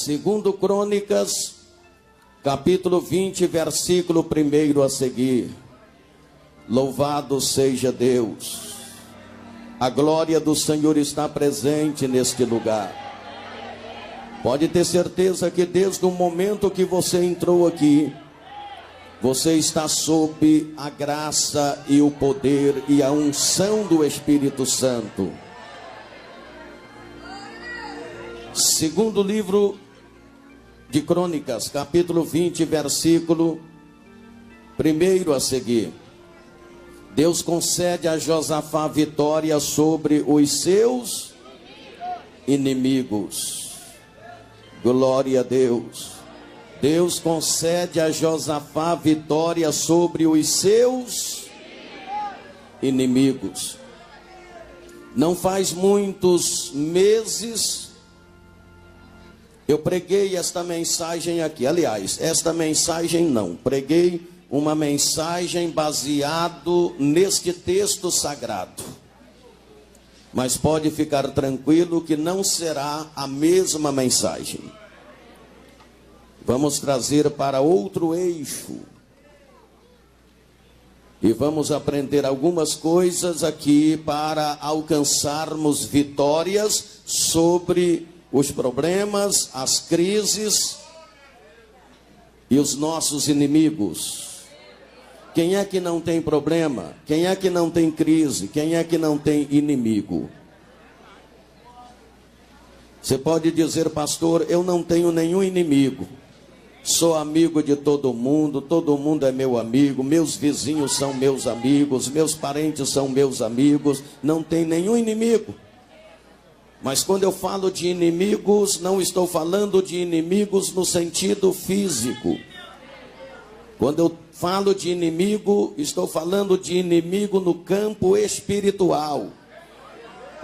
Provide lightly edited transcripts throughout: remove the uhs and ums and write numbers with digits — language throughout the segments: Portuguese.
Segundo Crônicas, capítulo 20, versículo 1 a seguir. Louvado seja Deus. A glória do Senhor está presente neste lugar. Pode ter certeza que desde o momento que você entrou aqui, você está sob a graça e o poder e a unção do Espírito Santo. Segundo livro de Crônicas, capítulo 20, versículo 1 a seguir. Deus concede a Josafá vitória sobre os seus inimigos. Glória a Deus. Deus concede a Josafá vitória sobre os seus inimigos. Não faz muitos meses eu preguei esta mensagem aqui. Aliás, esta mensagem não. Preguei uma mensagem baseado neste texto sagrado. Mas pode ficar tranquilo que não será a mesma mensagem. Vamos trazer para outro eixo. E vamos aprender algumas coisas aqui para alcançarmos vitórias sobre os problemas, as crises e os nossos inimigos. Quem é que não tem problema? Quem é que não tem crise? Quem é que não tem inimigo? Você pode dizer, pastor, eu não tenho nenhum inimigo. Sou amigo de todo mundo é meu amigo, meus vizinhos são meus amigos, meus parentes são meus amigos, não tem nenhum inimigo. Mas quando eu falo de inimigos, não estou falando de inimigos no sentido físico. Quando eu falo de inimigo, estou falando de inimigo no campo espiritual.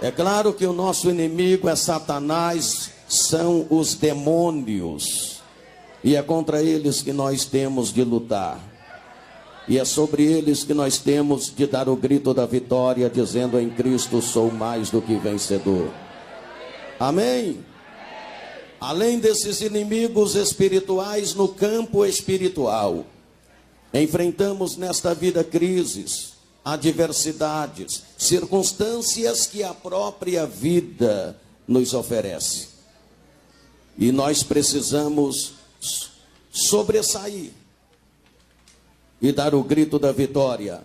É claro que o nosso inimigo é Satanás, são os demônios. E é contra eles que nós temos de lutar. E é sobre eles que nós temos de dar o grito da vitória, dizendo: em Cristo sou mais do que vencedor. Amém? Além desses inimigos espirituais no campo espiritual, enfrentamos nesta vida crises, adversidades, circunstâncias que a própria vida nos oferece. E nós precisamos sobressair e dar o grito da vitória.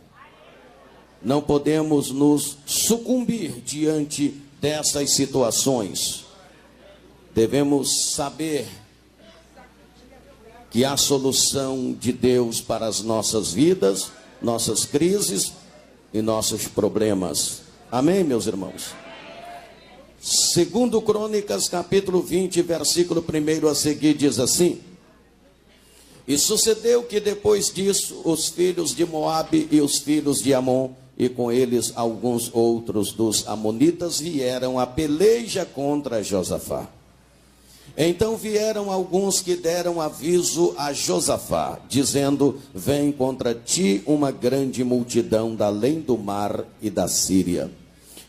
Não podemos nos sucumbir diante dessas situações. Devemos saber que há solução de Deus para as nossas vidas, nossas crises e nossos problemas. Amém, meus irmãos? Segundo Crônicas, capítulo 20, versículo 1 a seguir, diz assim: e sucedeu que depois disso, os filhos de Moabe e os filhos de Amon, e com eles alguns outros dos amonitas, vieram a peleja contra Josafá. Então vieram alguns que deram aviso a Josafá, dizendo: vem contra ti uma grande multidão da além do mar e da Síria.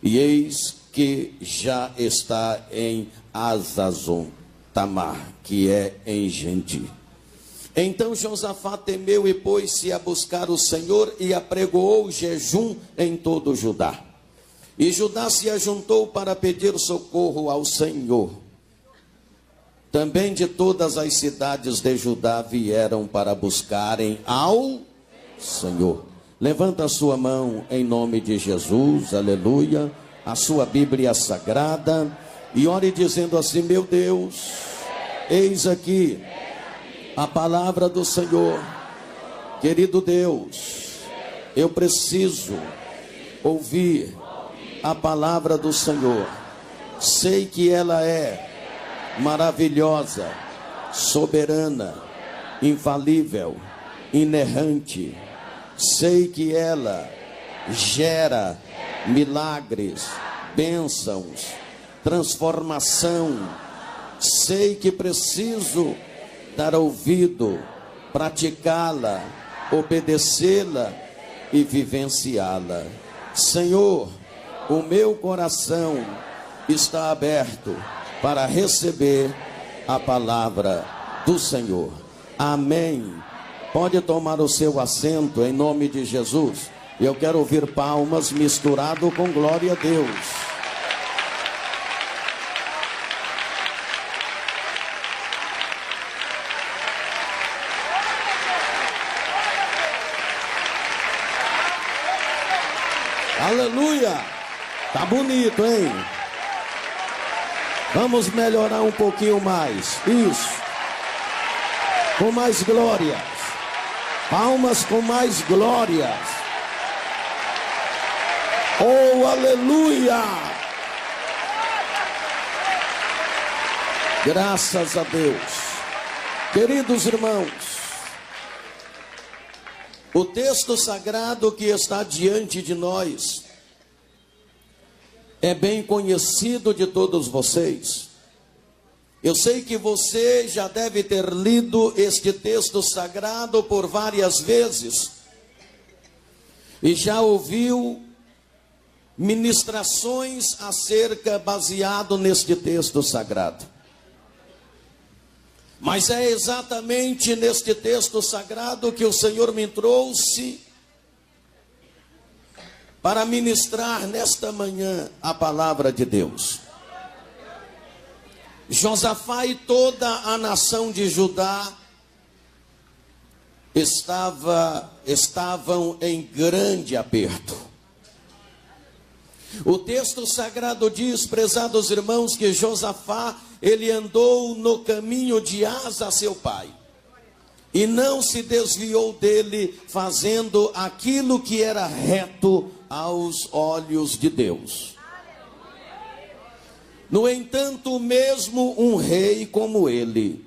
E eis que já está em Hazazon Tamar, que é em Gedi. Então Josafá temeu e pôs-se a buscar o Senhor e apregoou jejum em todo Judá. E Judá se ajuntou para pedir socorro ao Senhor. Também de todas as cidades de Judá vieram para buscarem ao Senhor. Levanta a sua mão em nome de Jesus, aleluia, a sua Bíblia sagrada, e ore dizendo assim: meu Deus, eis aqui a palavra do Senhor. Querido Deus, eu preciso ouvir a palavra do Senhor. Sei que ela é maravilhosa, soberana, infalível, inerrante. Sei que ela gera milagres, bênçãos, transformação. Sei que preciso dar ouvido, praticá-la, obedecê-la e vivenciá-la. Senhor, o meu coração está aberto para receber a palavra do Senhor. Amém. Pode tomar o seu assento em nome de Jesus. Eu quero ouvir palmas misturado com glória a Deus. Aleluia! Tá bonito, hein? Vamos melhorar um pouquinho mais. Isso. Com mais glórias. Palmas com mais glórias. Oh, aleluia! Graças a Deus. Queridos irmãos, o texto sagrado que está diante de nós é bem conhecido de todos vocês. Eu sei que você já deve ter lido este texto sagrado por várias vezes e já ouviu ministrações baseado neste texto sagrado. Mas é exatamente neste texto sagrado que o Senhor me trouxe para ministrar nesta manhã a palavra de Deus. Josafá e toda a nação de Judá estavam em grande aperto. O texto sagrado diz, prezados irmãos, que Josafá, ele andou no caminho de Asa, seu pai, e não se desviou dele, fazendo aquilo que era reto aos olhos de Deus. No entanto, mesmo um rei como ele,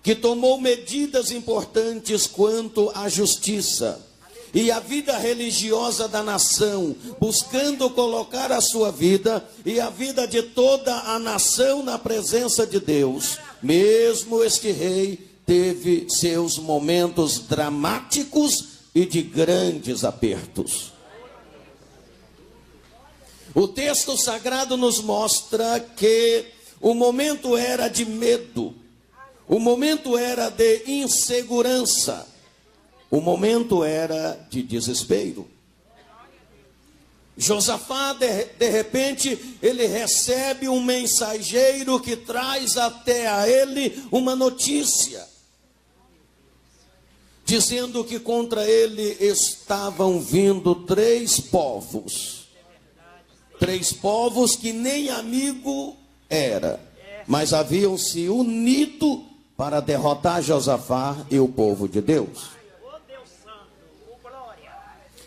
que tomou medidas importantes quanto à justiça e a vida religiosa da nação, buscando colocar a sua vida e a vida de toda a nação na presença de Deus, mesmo este rei teve seus momentos dramáticos e de grandes apertos. O texto sagrado nos mostra que o momento era de medo, o momento era de insegurança, o momento era de desespero. Josafá, de repente, ele recebe um mensageiro que traz até a ele uma notícia, dizendo que contra ele estavam vindo três povos que nem amigo era, mas haviam se unido para derrotar Josafá e o povo de Deus.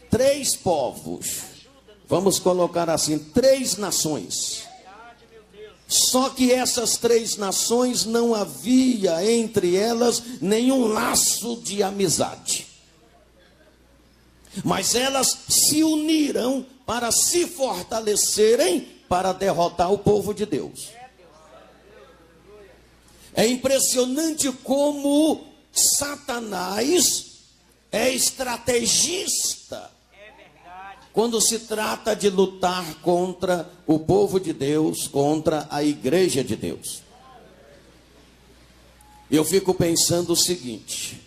Três povos, vamos colocar assim, três nações. Só que essas três nações não havia entre elas nenhum laço de amizade, mas elas se uniram para se fortalecerem para derrotar o povo de Deus. É impressionante como Satanás é estrategista quando se trata de lutar contra o povo de Deus, contra a igreja de Deus. Eu fico pensando o seguinte: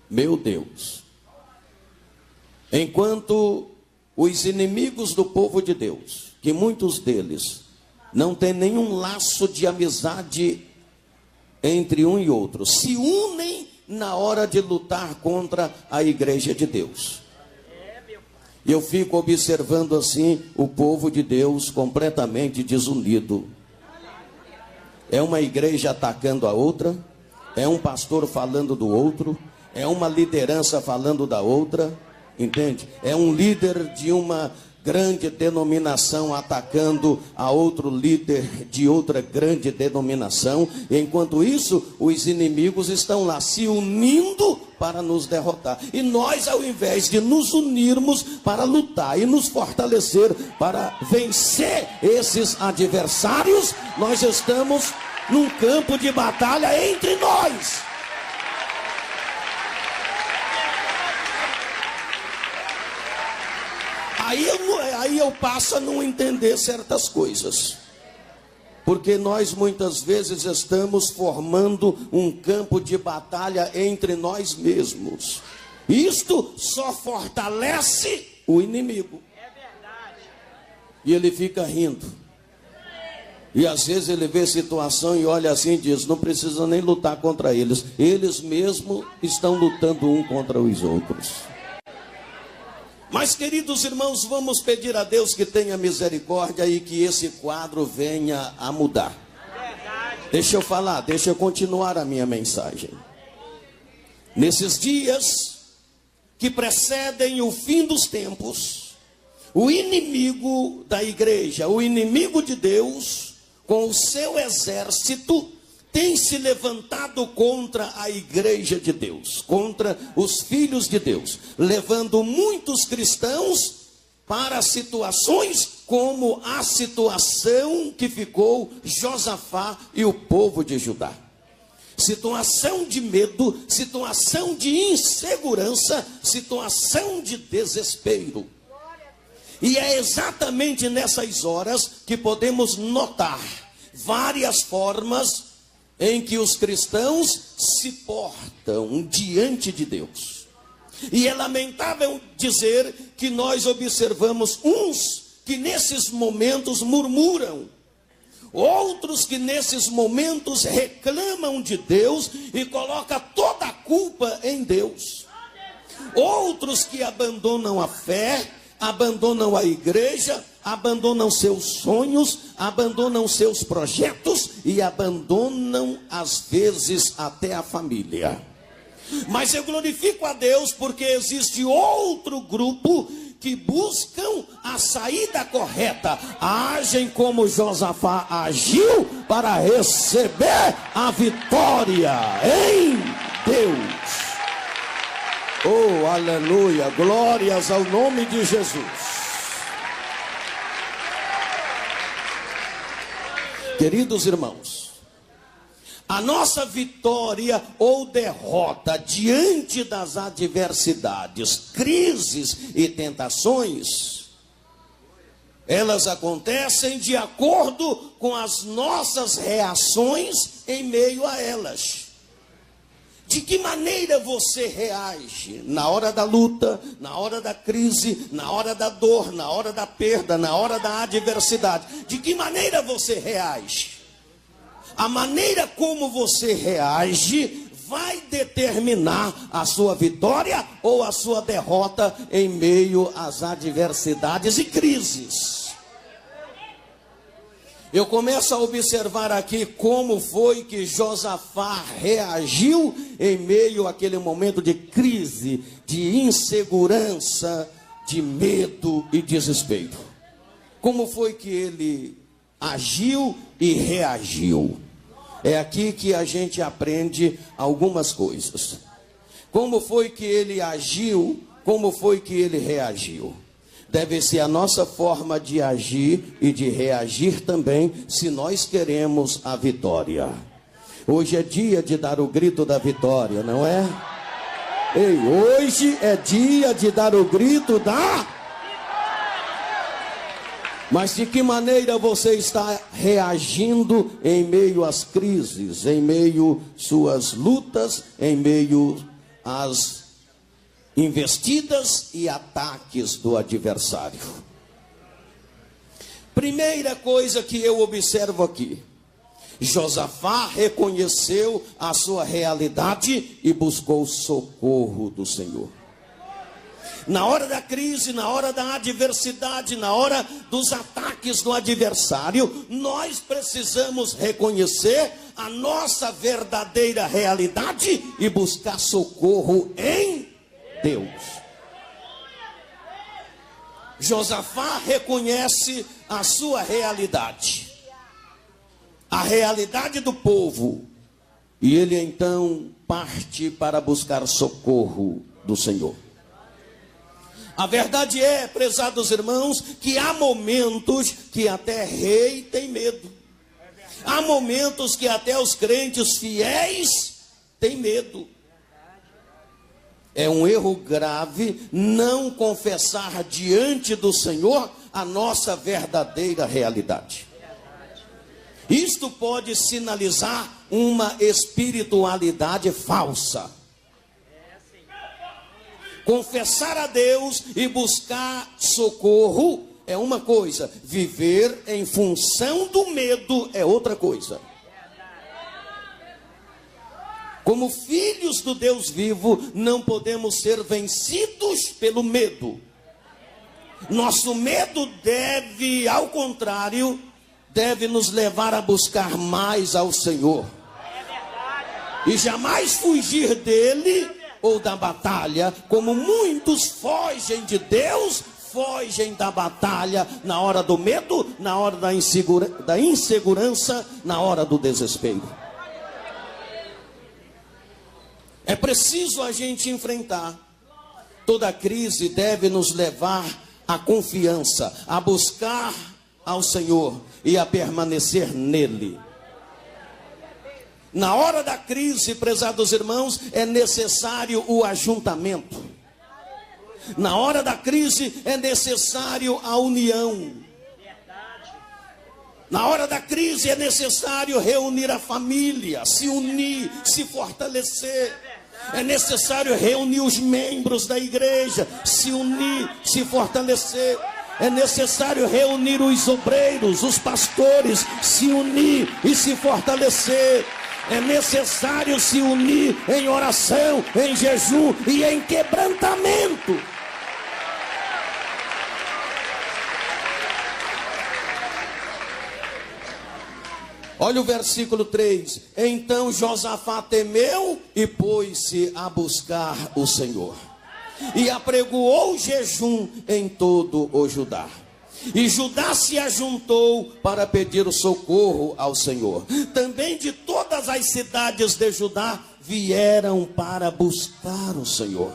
meu Deus, enquanto os inimigos do povo de Deus, que muitos deles não têm nenhum laço de amizade entre um e outro, se unem na hora de lutar contra a igreja de Deus. Eu fico observando assim o povo de Deus completamente desunido. É uma igreja atacando a outra, é um pastor falando do outro, é uma liderança falando da outra, entende? É um líder de uma grande denominação atacando a outro líder de outra grande denominação. Enquanto isso, os inimigos estão lá se unindo para nos derrotar. E nós, ao invés de nos unirmos para lutar e nos fortalecer para vencer esses adversários, nós estamos num campo de batalha entre nós. Aí eu passo a não entender certas coisas. Porque nós muitas vezes estamos formando um campo de batalha entre nós mesmos. Isto só fortalece o inimigo. E ele fica rindo. E às vezes ele vê a situação e olha assim e diz: não precisa nem lutar contra eles. Eles mesmos estão lutando um contra os outros. Mas, queridos irmãos, vamos pedir a Deus que tenha misericórdia e que esse quadro venha a mudar. Deixa eu falar, deixa eu continuar a minha mensagem. Nesses dias que precedem o fim dos tempos, o inimigo da igreja, o inimigo de Deus, com o seu exército, tem se levantado contra a igreja de Deus, contra os filhos de Deus, levando muitos cristãos para situações como a situação que ficou Josafá e o povo de Judá. Situação de medo, situação de insegurança, situação de desespero. E é exatamente nessas horas que podemos notar várias formas em que os cristãos se portam diante de Deus. E é lamentável dizer que nós observamos uns que nesses momentos murmuram, outros que nesses momentos reclamam de Deus e colocam toda a culpa em Deus, outros que abandonam a fé, abandonam a igreja, abandonam seus sonhos, abandonam seus projetos e abandonam às vezes até a família. Mas eu glorifico a Deus porque existe outro grupo que buscam a saída correta, agem como Josafá agiu para receber a vitória em Deus. Oh, aleluia, glórias ao nome de Jesus. Queridos irmãos, a nossa vitória ou derrota diante das adversidades, crises e tentações, elas acontecem de acordo com as nossas reações em meio a elas. De que maneira você reage na hora da luta, na hora da crise, na hora da dor, na hora da perda, na hora da adversidade? De que maneira você reage? A maneira como você reage vai determinar a sua vitória ou a sua derrota em meio às adversidades e crises. Eu começo a observar aqui como foi que Josafá reagiu em meio àquele momento de crise, de insegurança, de medo e desespero. Como foi que ele agiu e reagiu? É aqui que a gente aprende algumas coisas. Como foi que ele agiu? Como foi que ele reagiu? Deve ser a nossa forma de agir e de reagir também, se nós queremos a vitória. Hoje é dia de dar o grito da vitória, não é? Ei, hoje é dia de dar o grito da... Mas de que maneira você está reagindo em meio às crises, em meio às suas lutas, em meio às investidas e ataques do adversário? Primeira coisa que eu observo aqui: Josafá reconheceu a sua realidade e buscou socorro do Senhor. Na hora da crise, na hora da adversidade, na hora dos ataques do adversário, nós precisamos reconhecer a nossa verdadeira realidade e buscar socorro em Deus. Josafá reconhece a sua realidade, a realidade do povo, e ele então parte para buscar socorro do Senhor. A verdade é, prezados irmãos, que há momentos que até rei tem medo. Há momentos que até os crentes fiéis têm medo. É um erro grave não confessar diante do Senhor a nossa verdadeira realidade. Isto pode sinalizar uma espiritualidade falsa. Confessar a Deus e buscar socorro é uma coisa, viver em função do medo é outra coisa. Como filhos do Deus vivo, não podemos ser vencidos pelo medo. Nosso medo deve, ao contrário, deve nos levar a buscar mais ao Senhor. E jamais fugir dele ou da batalha, como muitos fogem de Deus, fogem da batalha na hora do medo, na hora da insegurança, na hora do desespero. É preciso a gente enfrentar. Toda crise deve nos levar à confiança, a buscar ao Senhor e a permanecer nele. Na hora da crise, prezados irmãos, é necessário o ajuntamento. Na hora da crise é necessário a união. Na hora da crise é necessário reunir a família, se unir, se fortalecer. É necessário reunir os membros da igreja, se unir, se fortalecer. É necessário reunir os obreiros, os pastores, se unir e se fortalecer. É necessário se unir em oração, em jejum e em quebrantamento. Olha o versículo 3. Então Josafá temeu e pôs-se a buscar o Senhor. E apregoou jejum em todo o Judá. E Judá se ajuntou para pedir o socorro ao Senhor. Também de todas as cidades de Judá vieram para buscar o Senhor.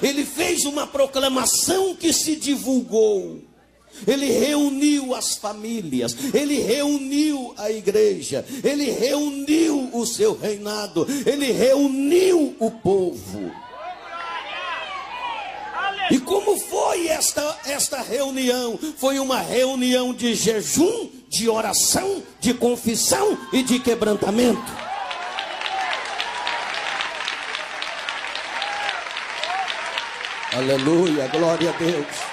Ele fez uma proclamação que se divulgou. Ele reuniu as famílias, ele reuniu a igreja, ele reuniu o seu reinado, ele reuniu o povo. E como foi esta reunião? Foi uma reunião de jejum, de oração, de confissão e de quebrantamento. Aleluia, glória a Deus.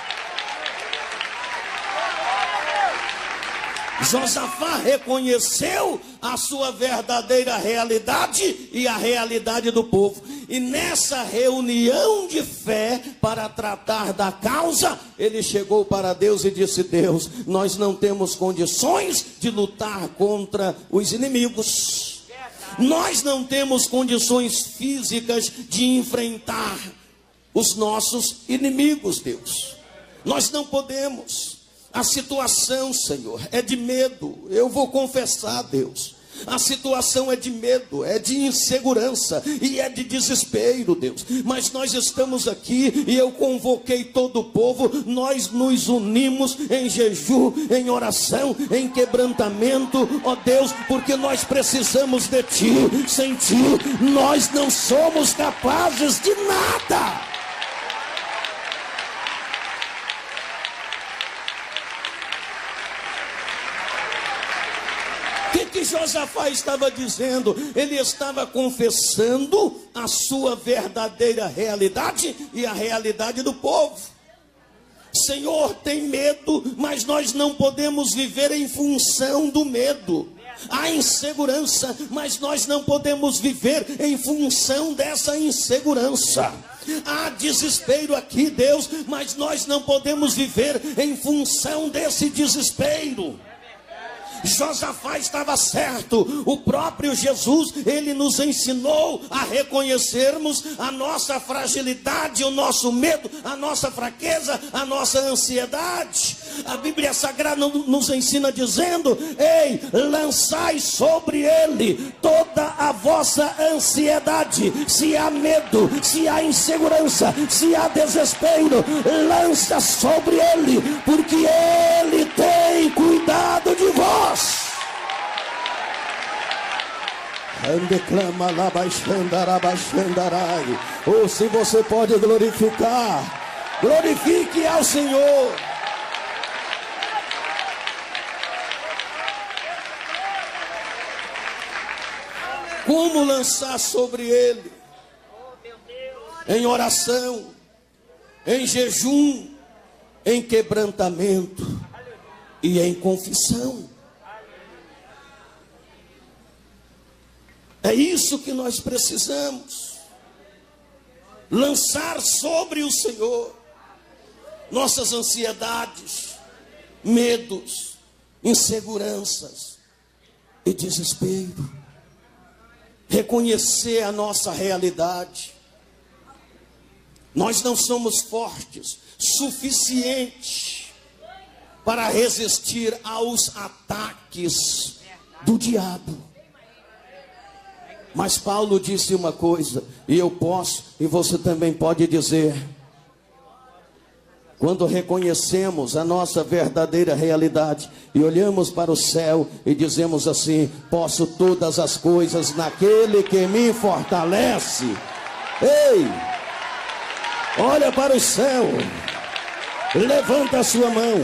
Josafá reconheceu a sua verdadeira realidade e a realidade do povo. E nessa reunião de fé para tratar da causa, ele chegou para Deus e disse: Deus, nós não temos condições de lutar contra os inimigos. Nós não temos condições físicas de enfrentar os nossos inimigos, Deus. Nós não podemos. A situação, Senhor, é de medo. Eu vou confessar, Deus. A situação é de medo, é de insegurança e é de desespero, Deus. Mas nós estamos aqui e eu convoquei todo o povo. Nós nos unimos em jejum, em oração, em quebrantamento, ó Deus, porque nós precisamos de Ti. Sem Ti, nós não somos capazes de nada. Que Josafá estava dizendo? Ele estava confessando a sua verdadeira realidade e a realidade do povo. Senhor, tem medo, mas nós não podemos viver em função do medo. Há insegurança, mas nós não podemos viver em função dessa insegurança. Há desespero aqui, Deus, mas nós não podemos viver em função desse desespero. Josafá estava certo. O próprio Jesus, ele nos ensinou a reconhecermos a nossa fragilidade, o nosso medo, a nossa fraqueza, a nossa ansiedade. A Bíblia Sagrada nos ensina dizendo: ei, lançai sobre ele toda a vossa ansiedade. Se há medo, se há insegurança, se há desespero, lança sobre ele, porque ele tem cuidado de vós. Ou se você pode glorificar, glorifique ao Senhor. Como lançar sobre ele? Em oração, em jejum, em quebrantamento e em confissão. É isso que nós precisamos. Lançar sobre o Senhor nossas ansiedades, medos, inseguranças e desespero. Reconhecer a nossa realidade. Nós não somos fortes suficientes para resistir aos ataques do diabo. Mas Paulo disse uma coisa, e eu posso, e você também pode dizer: quando reconhecemos a nossa verdadeira realidade e olhamos para o céu e dizemos assim: posso todas as coisas naquele que me fortalece. Ei, olha para o céu, levanta a sua mão,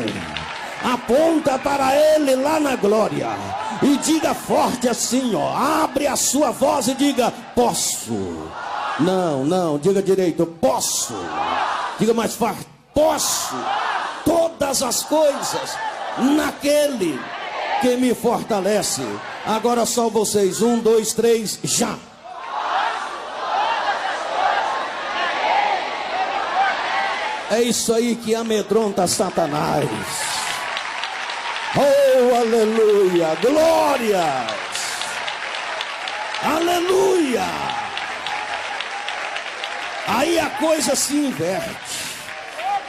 aponta para ele lá na glória e diga forte assim, ó, abre a sua voz e diga: posso. Não, diga direito: posso. Diga mais forte: posso todas as coisas naquele que me fortalece. Agora só vocês, 1, 2, 3, já. É isso aí que amedronta Satanás. Oh, aleluia, glórias, aleluia. Aí a coisa se inverte.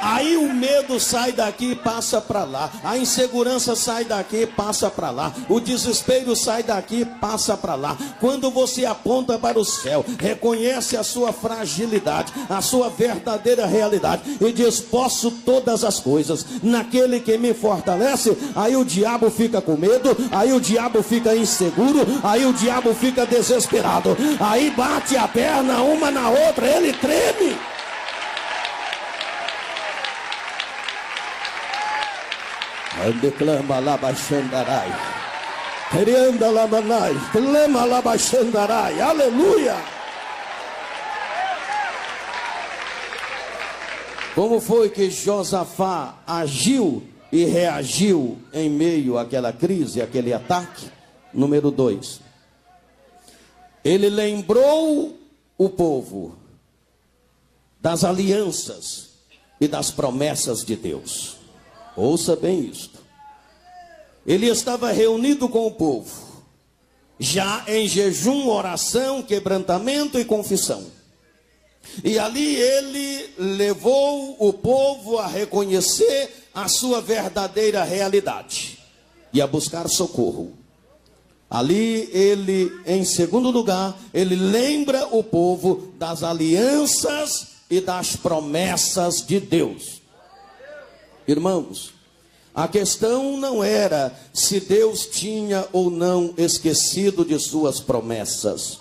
Aí o medo sai daqui e passa para lá. A insegurança sai daqui e passa para lá. O desespero sai daqui e passa para lá. Quando você aponta para o céu, reconhece a sua fragilidade, a sua verdadeira realidade e diz: posso todas as coisas naquele que me fortalece. Aí o diabo fica com medo, aí o diabo fica inseguro, aí o diabo fica desesperado. Aí bate a perna uma na outra, ele treme. Declama lá baixandarai, querendo lá manai, clama lá baixandarai, aleluia. Como foi que Josafá agiu e reagiu em meio àquela crise, àquele ataque? Número 2, ele lembrou o povo das alianças e das promessas de Deus. Ouça bem isto. Ele estava reunido com o povo, já em jejum, oração, quebrantamento e confissão. E ali ele levou o povo a reconhecer a sua verdadeira realidade e a buscar socorro. Ali ele, em segundo lugar, ele lembra o povo das alianças e das promessas de Deus. Irmãos, a questão não era se Deus tinha ou não esquecido de suas promessas,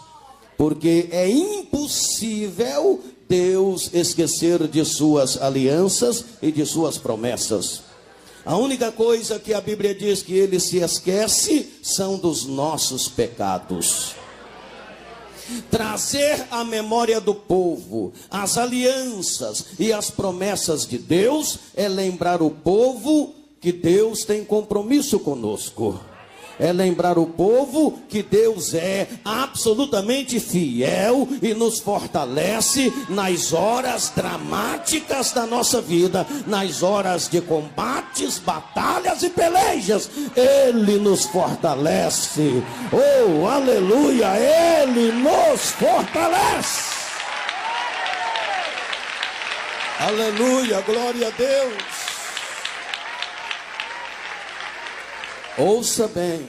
porque é impossível Deus esquecer de suas alianças e de suas promessas. A única coisa que a Bíblia diz que ele se esquece são dos nossos pecados. Trazer à memória do povo as alianças e as promessas de Deus é lembrar o povo que Deus tem compromisso conosco. É lembrar o povo que Deus é absolutamente fiel e nos fortalece nas horas dramáticas da nossa vida, nas horas de combates, batalhas e pelejas. Ele nos fortalece. Oh, aleluia, Ele nos fortalece. Aleluia, glória a Deus. Ouça bem,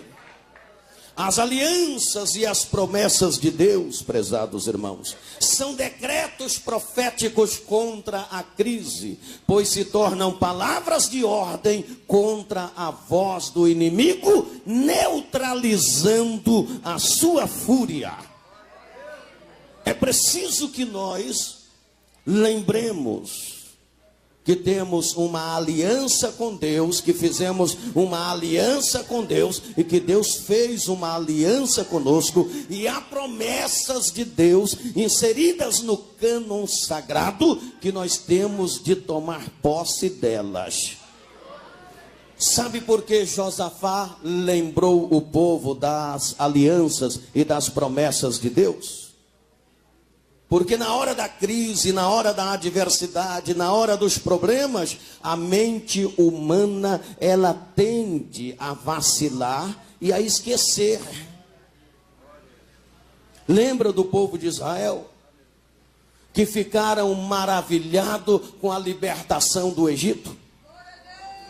as alianças e as promessas de Deus, prezados irmãos, são decretos proféticos contra a crise, pois se tornam palavras de ordem contra a voz do inimigo, neutralizando a sua fúria. É preciso que nós lembremos que temos uma aliança com Deus, que fizemos uma aliança com Deus, e que Deus fez uma aliança conosco, e há promessas de Deus inseridas no cânon sagrado, que nós temos de tomar posse delas. Sabe por que Josafá lembrou o povo das alianças e das promessas de Deus? Porque na hora da crise, na hora da adversidade, na hora dos problemas, a mente humana, ela tende a vacilar e a esquecer. Lembra do povo de Israel? Que ficaram maravilhados com a libertação do Egito?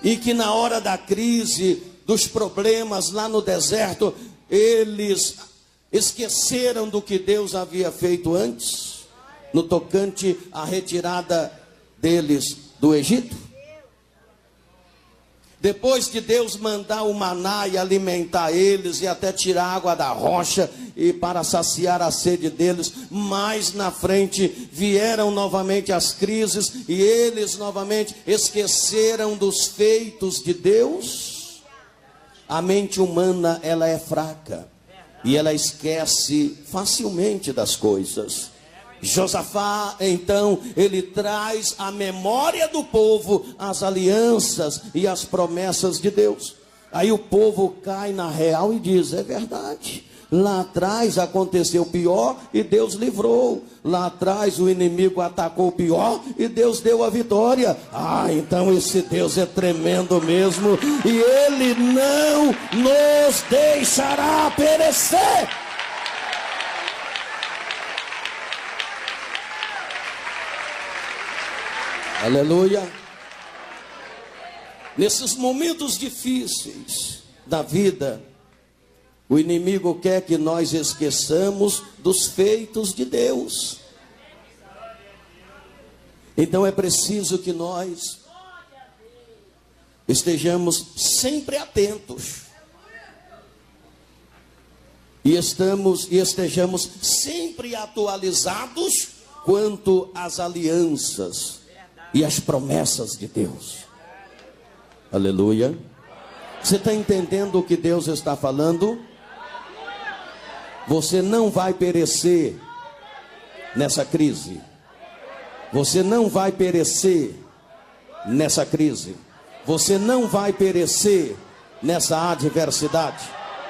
E que na hora da crise, dos problemas lá no deserto, eles esqueceram do que Deus havia feito antes, no tocante à retirada deles do Egito. Depois de Deus mandar o maná e alimentar eles, e até tirar água da rocha, e para saciar a sede deles, mais na frente vieram novamente as crises, e eles novamente esqueceram dos feitos de Deus. A mente humana, ela é fraca, e ela esquece facilmente das coisas. Josafá, então, ele traz à memória do povo as alianças e as promessas de Deus. Aí o povo cai na real e diz: é verdade, lá atrás aconteceu pior e Deus livrou. Lá atrás o inimigo atacou pior e Deus deu a vitória. Ah, então esse Deus é tremendo mesmo, e Ele não nos deixará perecer. Aleluia. Nesses momentos difíceis da vida, o inimigo quer que nós esqueçamos dos feitos de Deus. Então é preciso que nós estejamos sempre atentos. E estejamos sempre atualizados quanto às alianças e as promessas de Deus. Aleluia. Você está entendendo o que Deus está falando? Você não vai perecer nessa crise. Você não vai perecer nessa crise. Você não vai perecer nessa adversidade.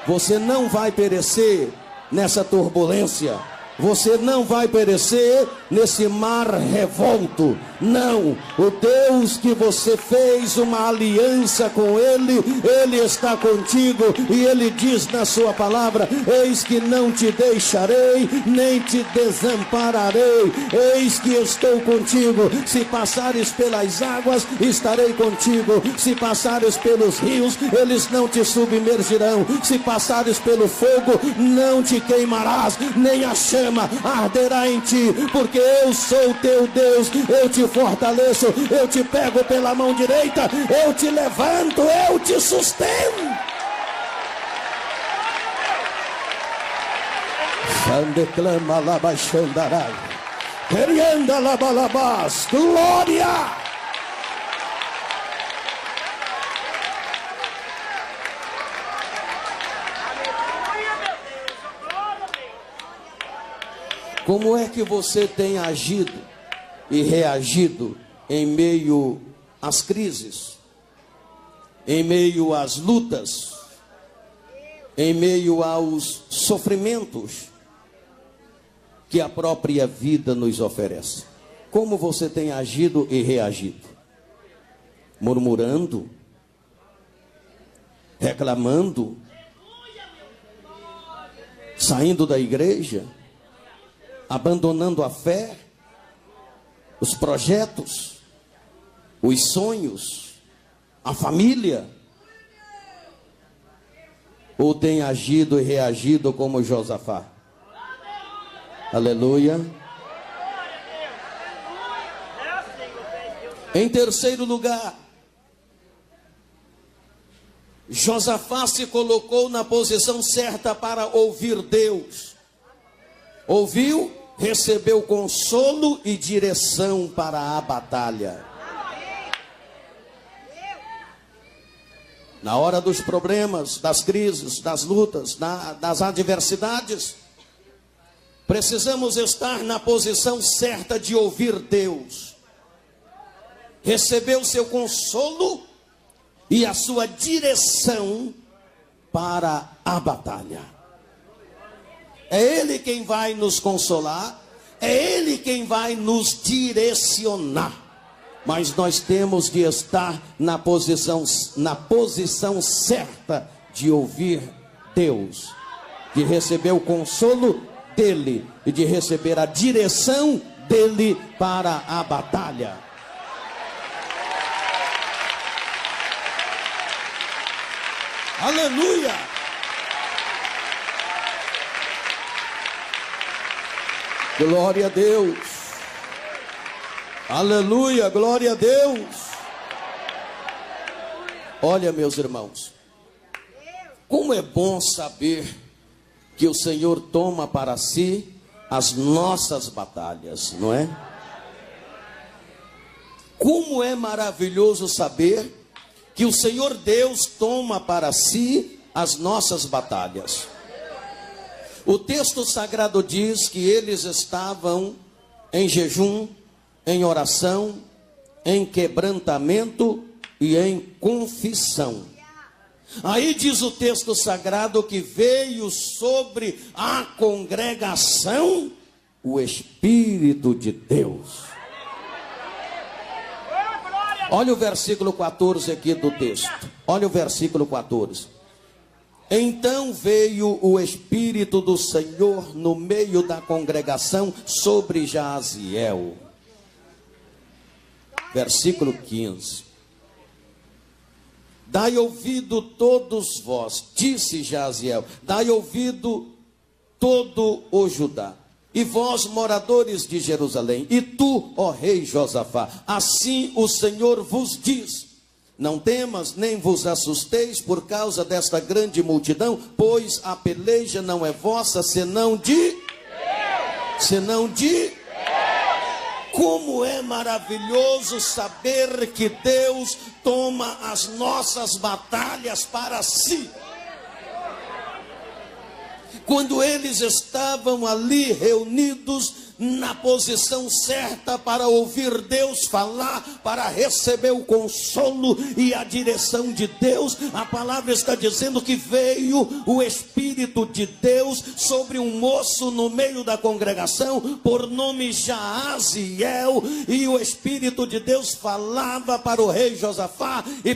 Você não vai perecer nessa turbulência. Você não vai perecer nesse mar revolto. Não, o Deus que você fez uma aliança com Ele, Ele está contigo, e Ele diz na sua palavra: eis que não te deixarei, nem te desampararei, eis que estou contigo. Se passares pelas águas, estarei contigo. Se passares pelos rios, eles não te submergirão. Se passares pelo fogo, não te queimarás, nem a chama arderá em ti, porque eu sou teu Deus. Eu te fortaleço, eu te pego pela mão direita, eu te levanto, eu te sustento. Xandeclama labaixandarai, querianda labalabás, glória. Como é que você tem agido e reagido em meio às crises, em meio às lutas, em meio aos sofrimentos que a própria vida nos oferece? Como você tem agido e reagido? Murmurando? Reclamando? Saindo da igreja? Abandonando a fé, os projetos, os sonhos, a família? Ou tem agido e reagido como Josafá? Aleluia. Em terceiro lugar, Josafá se colocou na posição certa para ouvir Deus. Ouviu? Recebeu consolo e direção para a batalha. Na hora dos problemas, das crises, das lutas, das adversidades, precisamos estar na posição certa de ouvir Deus, receber o seu consolo e a sua direção para a batalha. É Ele quem vai nos consolar, é Ele quem vai nos direcionar. Mas nós temos de estar na posição certa de ouvir Deus, de receber o consolo dEle e de receber a direção dEle para a batalha. Aleluia! Glória a Deus! Aleluia, glória a Deus. Olha, meus irmãos, como é bom saber que o Senhor toma para si as nossas batalhas, não é? Como é maravilhoso saber que o Senhor Deus toma para si as nossas batalhas. O texto sagrado diz que eles estavam em jejum, em oração, em quebrantamento e em confissão. Aí diz o texto sagrado que veio sobre a congregação o Espírito de Deus. Olha o versículo 14 aqui do texto. Olha o versículo 14. Então veio o Espírito do Senhor no meio da congregação sobre Jaziel. Versículo 15. Dai ouvido todos vós, disse Jaziel, dai ouvido todo o Judá, e vós moradores de Jerusalém, e tu, ó rei Josafá, assim o Senhor vos diz, não temas nem vos assusteis por causa desta grande multidão, pois a peleja não é vossa, senão de Deus. Como é maravilhoso saber que Deus toma as nossas batalhas para si. Quando eles estavam ali reunidos na posição certa para ouvir Deus falar, para receber o consolo e a direção de Deus, a palavra está dizendo que veio o Espírito de Deus sobre um moço no meio da congregação, por nome Jaziel, e o Espírito de Deus falava para o rei Josafá e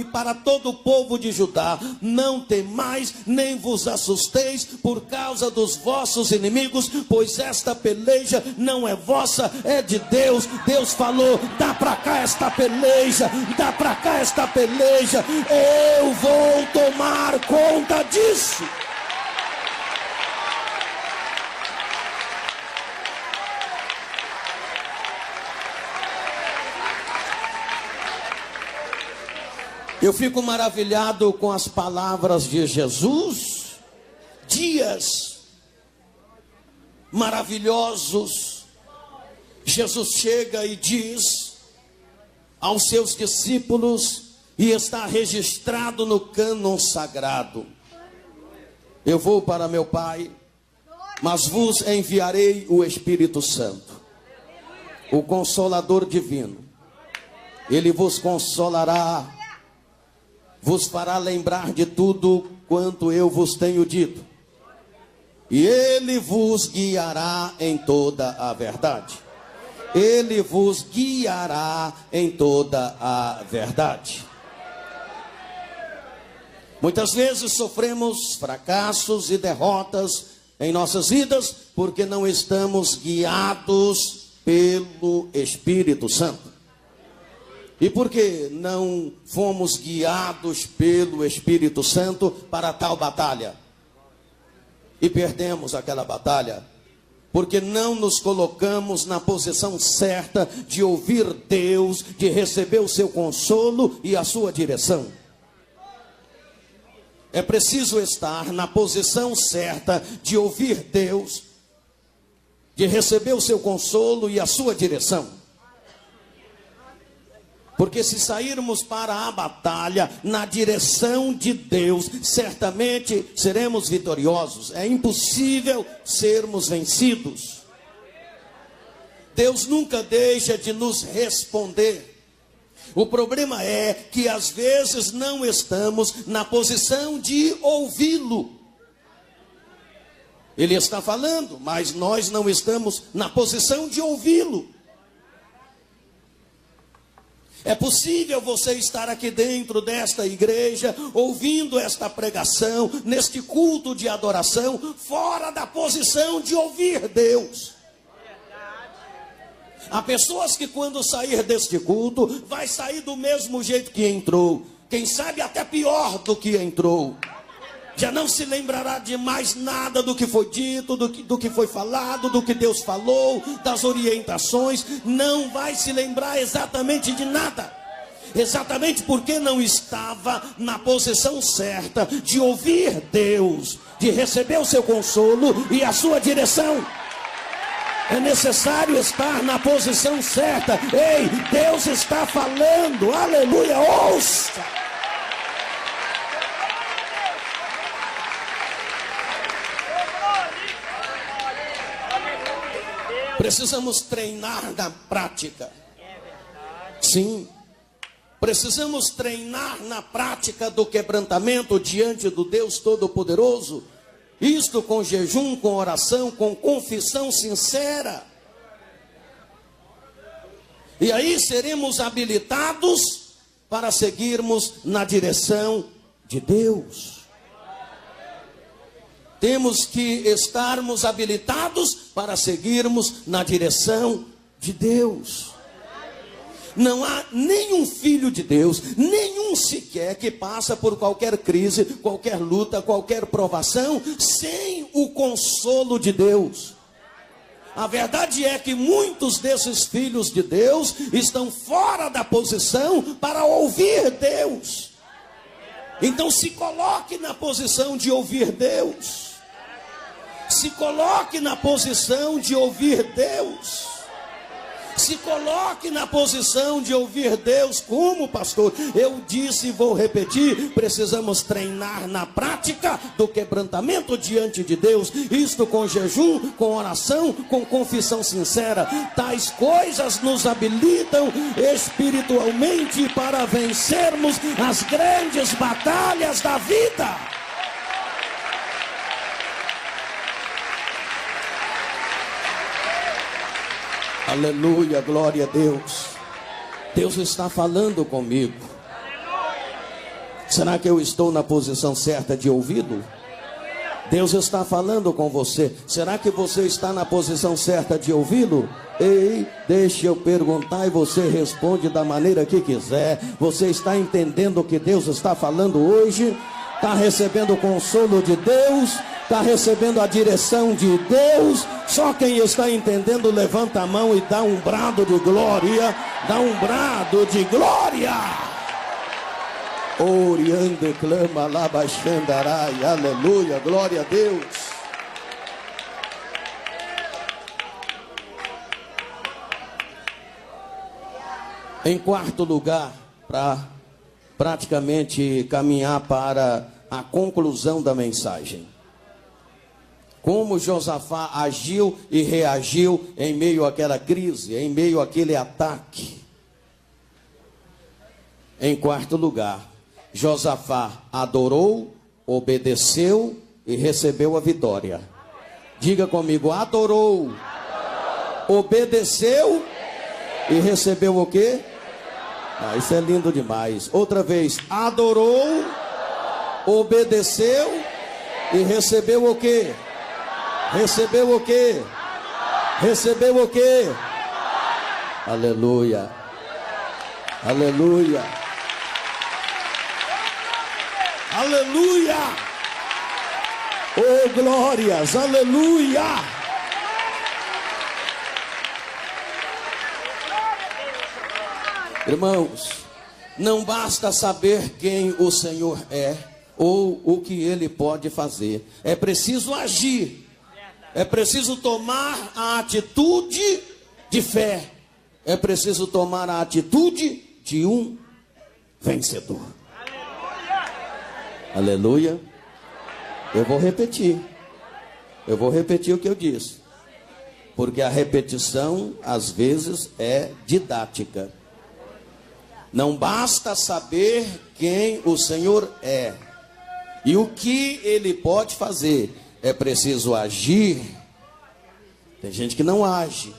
para todo o povo de Judá: não temais, nem vos assusteis por causa dos vossos inimigos, pois esta peleja não é vossa, é de Deus. Deus falou: dá para cá esta peleja, dá para cá esta peleja, eu vou tomar conta disso. Eu fico maravilhado com as palavras de Jesus. Dias maravilhosos. Jesus chega e diz aos seus discípulos, e está registrado no cânon sagrado: eu vou para meu Pai, mas vos enviarei o Espírito Santo, o Consolador divino. Ele vos consolará, vos fará lembrar de tudo quanto eu vos tenho dito, e ele vos guiará em toda a verdade. Ele vos guiará em toda a verdade. Muitas vezes sofremos fracassos e derrotas em nossas vidas porque não estamos guiados pelo Espírito Santo. E por que não fomos guiados pelo Espírito Santo para tal batalha? E perdemos aquela batalha, porque não nos colocamos na posição certa de ouvir Deus, de receber o seu consolo e a sua direção. É preciso estar na posição certa de ouvir Deus, de receber o seu consolo e a sua direção. Porque se sairmos para a batalha na direção de Deus, certamente seremos vitoriosos. É impossível sermos vencidos. Deus nunca deixa de nos responder. O problema é que às vezes não estamos na posição de ouvi-lo. Ele está falando, mas nós não estamos na posição de ouvi-lo. É possível você estar aqui dentro desta igreja, ouvindo esta pregação, neste culto de adoração, fora da posição de ouvir Deus. Há pessoas que quando sair deste culto, vai sair do mesmo jeito que entrou. Quem sabe até pior do que entrou. Já não se lembrará de mais nada do que foi dito, do que foi falado, do que Deus falou, das orientações. Não vai se lembrar exatamente de nada. Exatamente porque não estava na posição certa de ouvir Deus, de receber o seu consolo e a sua direção. É necessário estar na posição certa. Ei, Deus está falando, aleluia, ouça. Precisamos treinar na prática. Sim. Precisamos treinar na prática do quebrantamento diante do Deus Todo-Poderoso. Isto com jejum, com oração, com confissão sincera. E aí seremos habilitados para seguirmos na direção de Deus. Temos que estarmos habilitados para seguirmos na direção de Deus. Não há nenhum filho de Deus, nenhum sequer que passa por qualquer crise, qualquer luta, qualquer provação, sem o consolo de Deus. A verdade é que muitos desses filhos de Deus estão fora da posição para ouvir Deus. Então se coloque na posição de ouvir Deus. Se coloque na posição de ouvir Deus. Se coloque na posição de ouvir Deus. Como, pastor? Eu disse e vou repetir, precisamos treinar na prática do quebrantamento diante de Deus. Isto com jejum, com oração, com confissão sincera. Tais coisas nos habilitam espiritualmente para vencermos as grandes batalhas da vida. Aleluia, glória a Deus. Deus está falando comigo. Será que eu estou na posição certa de ouvi-lo? Deus está falando com você. Será que você está na posição certa de ouvi-lo? Ei, deixa eu perguntar e você responde da maneira que quiser. Você está entendendo o que Deus está falando hoje? Está recebendo o consolo de Deus? Está recebendo a direção de Deus? Só quem está entendendo, levanta a mão e dá um brado de glória. Dá um brado de glória. Oriando, clama, labaxandarai, aleluia, glória a Deus. Em quarto lugar, para praticamente caminhar para a conclusão da mensagem. Como Josafá agiu e reagiu em meio àquela crise, em meio àquele ataque. Em quarto lugar, Josafá adorou, obedeceu e recebeu a vitória. Diga comigo, adorou, obedeceu e recebeu o quê? Ah, isso é lindo demais. Outra vez, adorou, obedeceu e recebeu o quê? Recebeu o quê? Recebeu o quê? Aleluia. Aleluia. Aleluia. Oh, glórias. Aleluia. Irmãos, não basta saber quem o Senhor é ou o que Ele pode fazer. É preciso agir. É preciso tomar a atitude de fé. É preciso tomar a atitude de um vencedor. Aleluia. Eu vou repetir o que eu disse, porque a repetição às vezes é didática. Não basta saber quem o Senhor é e o que Ele pode fazer, é preciso agir. Tem gente que não age,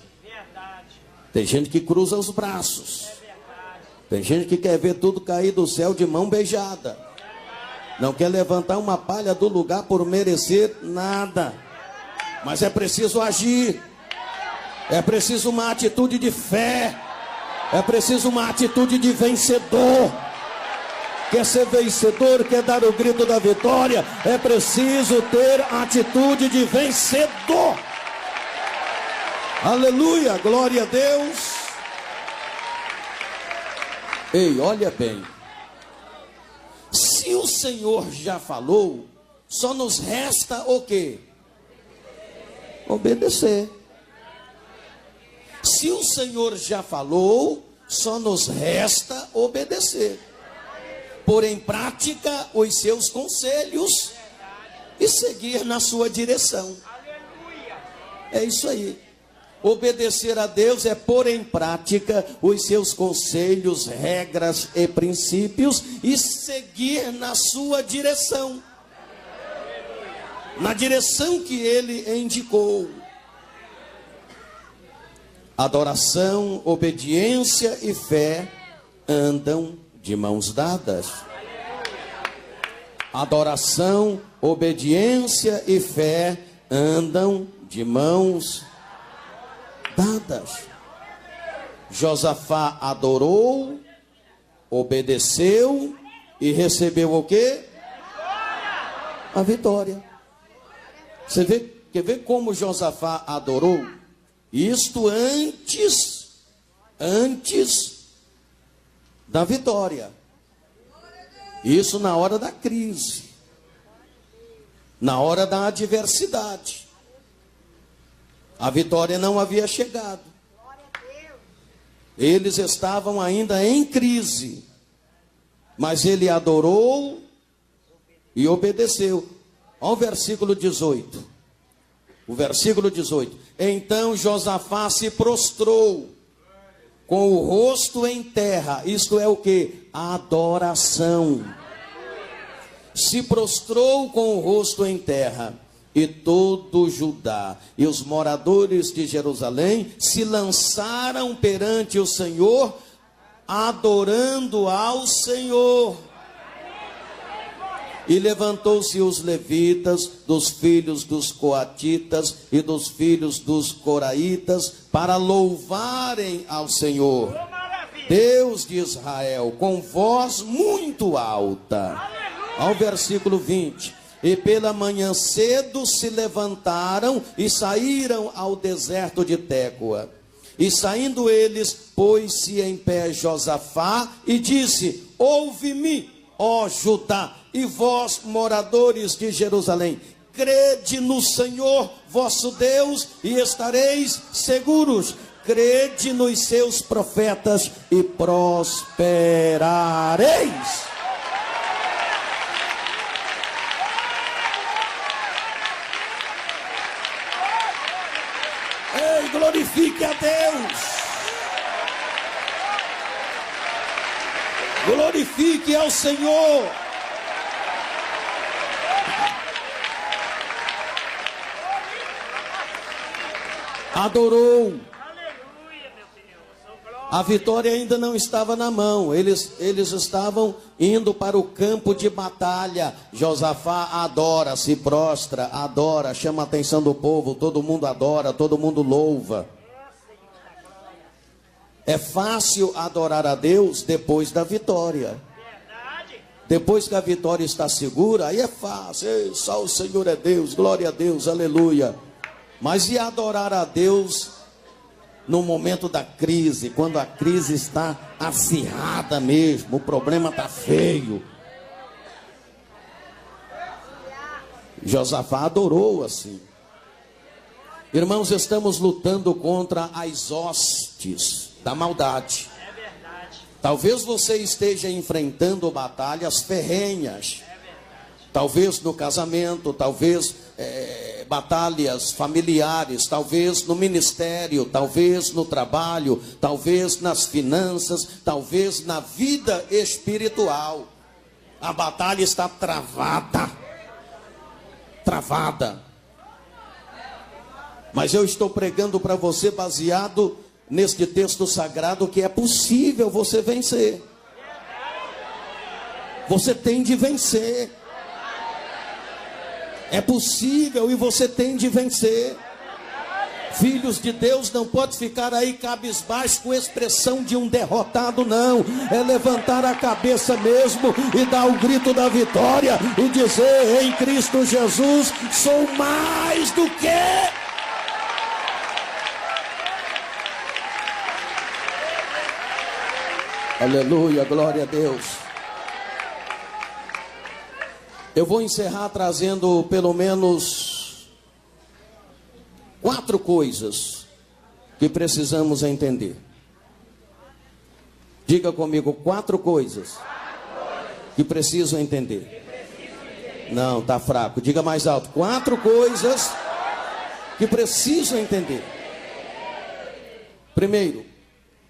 tem gente que cruza os braços, tem gente que quer ver tudo cair do céu de mão beijada, não quer levantar uma palha do lugar por merecer nada. Mas é preciso agir, é preciso uma atitude de fé, é preciso uma atitude de vencedor. Quer ser vencedor, quer dar o grito da vitória, é preciso ter atitude de vencedor. Aleluia, glória a Deus. Ei, olha bem, se o Senhor já falou, só nos resta o quê? Obedecer. Se o Senhor já falou, só nos resta obedecer, pôr em prática os seus conselhos e seguir na sua direção. É isso aí. Obedecer a Deus é pôr em prática os seus conselhos, regras e princípios e seguir na sua direção, na direção que Ele indicou. Adoração, obediência e fé andam de mãos dadas. Adoração, obediência e fé andam de mãos dadas. Josafá adorou, obedeceu e recebeu o quê? A vitória. Você vê, quer ver como Josafá adorou? Isto antes da vitória. Isso na hora da crise, na hora da adversidade. A vitória não havia chegado. Eles estavam ainda em crise, mas ele adorou e obedeceu. Olha o versículo 18. O versículo 18. Então Josafá se prostrou com o rosto em terra. Isto é o que? Adoração. Se prostrou com o rosto em terra. E todo Judá e os moradores de Jerusalém se lançaram perante o Senhor, adorando ao Senhor. E levantou-se os levitas, dos filhos dos coatitas e dos filhos dos coraitas, para louvarem ao Senhor, Deus de Israel, com voz muito alta. Ao versículo 20. E pela manhã cedo se levantaram e saíram ao deserto de Tecoa. E saindo eles, pôs-se em pé Josafá e disse: ouve-me, ó Judá, e vós, moradores de Jerusalém, crede no Senhor vosso Deus e estareis seguros. Crede nos seus profetas e prosperareis. Ei, glorifique a Deus. Glorifique ao Senhor. Adorou. A vitória ainda não estava na mão. Eles estavam indo para o campo de batalha. Josafá adora, se prostra, adora, chama a atenção do povo. Todo mundo adora, todo mundo louva. É fácil adorar a Deus depois da vitória. Depois que a vitória está segura, aí é fácil. Ei, só o Senhor é Deus, glória a Deus, aleluia. Mas e adorar a Deus no momento da crise, quando a crise está acirrada mesmo, o problema está feio? Josafá adorou assim. Irmãos, estamos lutando contra as hostes da maldade. Talvez você esteja enfrentando batalhas ferrenhas. Talvez no casamento, talvez batalhas familiares, talvez no ministério, talvez no trabalho, talvez nas finanças, talvez na vida espiritual. A batalha está travada. Travada. Mas eu estou pregando para você baseado neste texto sagrado que é possível você vencer. Você tem de vencer. É possível e você tem de vencer. Filhos de Deus não pode ficar aí cabisbaixo com expressão de um derrotado, não. É levantar a cabeça mesmo e dar o grito da vitória e dizer: em Cristo Jesus sou mais do que. Aleluia, glória a Deus. Eu vou encerrar trazendo pelo menos 4 coisas que precisamos entender. Diga comigo, 4 coisas que preciso entender. Não, tá fraco. Diga mais alto. 4 coisas que preciso entender. Primeiro,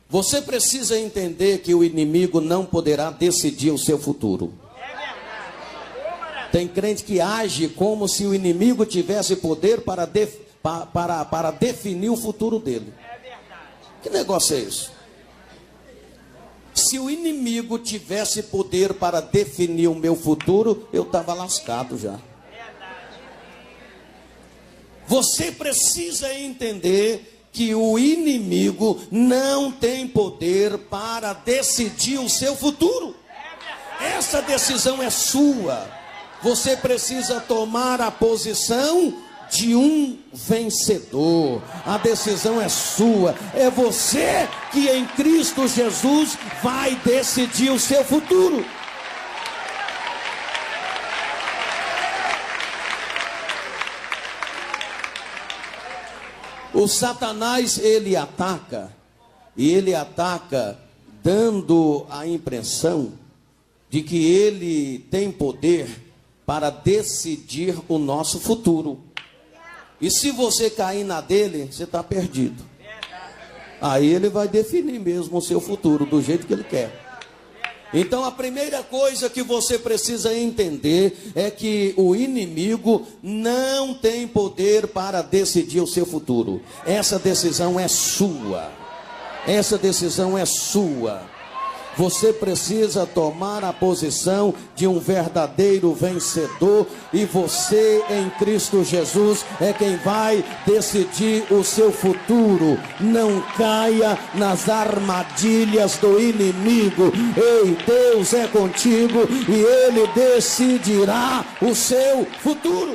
você precisa entender que o inimigo não poderá decidir o seu futuro. Tem crente que age como se o inimigo tivesse poder para definir o futuro dele. Que negócio é esse? Se o inimigo tivesse poder para definir o meu futuro, eu estava lascado já. Você precisa entender que o inimigo não tem poder para decidir o seu futuro. Essa decisão é sua. Você precisa tomar a posição de um vencedor. A decisão é sua. É você que em Cristo Jesus vai decidir o seu futuro. O Satanás, ele ataca, e ele ataca dando a impressão de que ele tem poder para decidir o nosso futuro. E se você cair na dele, você está perdido. Aí ele vai definir mesmo o seu futuro, do jeito que ele quer. Então a primeira coisa que você precisa entender é que o inimigo não tem poder para decidir o seu futuro. Essa decisão é sua. Essa decisão é sua. Você precisa tomar a posição de um verdadeiro vencedor, e você em Cristo Jesus é quem vai decidir o seu futuro. Não caia nas armadilhas do inimigo. Ei, Deus é contigo e Ele decidirá o seu futuro.